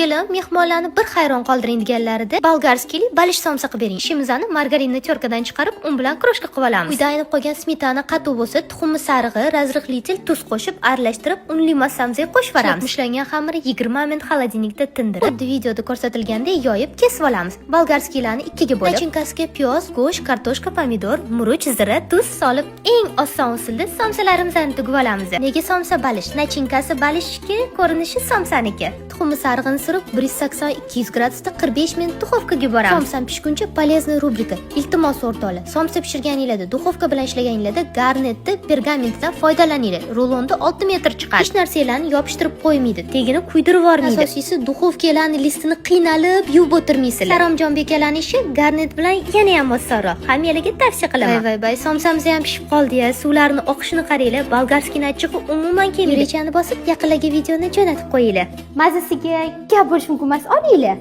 kelin mehmonlarni bir hayron qoldiring deganlarida bolgarskiyli balish somsa qilib bering. Ishimizni margarinni terkadan chiqarib, un bilan kroshka qilib olamiz. Uyda aynib qolgan smetana qatuv bo'lsa, tuxumni sarig'i, razriqli til, tuz qo'shib, aralashtirib, unli massamzga qo'shib olamiz. Mushlangan xamirni 20 minut xolodilnikda tindirib, xuddi videoda ko'rsatilgandek yoyib kesib olamiz. Bolgarskiylarni ikkiga bo'lib, nachinkasiga piyoz, go'sht, kartoshka, pomidor, murch, zira, tuz solib, eng oson usulda somsalarimizni tugib olamiz. Nega somsa balish? Nachinkasi balishki, ko'rinishi somsaniki. Tuxumni sarig'ini surib 180-200 gradusda 45 minut duxovkaga boramiz. Somsa pishguncha polezniy rubrika. Iltimos o'rtoqlar, somsa pishirganingizda, duxovka bilan ishlaganingizda garnetni pergamentdan foydalaninglar. Rulonda 6 metr chiqadi. Hech narsalarni yopishtirib qo'ymaydi, tegini kuydirib yormaydi. Asosiysi duxovkalarni listini qiynalib yuvib o'tirmaysizlar. Saromjon bekalarning ishi garnet bilan yana ham osonroq. Hammalarga tavsiya qilaman. Voy, somsamiz ham pishib qoldi-ya. Suvlarini oqishini qaranglar. Bolgarskiy achchig'i umuman kelmaydi. Rechani bosib, yaqinlarga videoni jo'natib qo'yinglar. Mazasiga gap bo'lish mumkin emas, olinglar.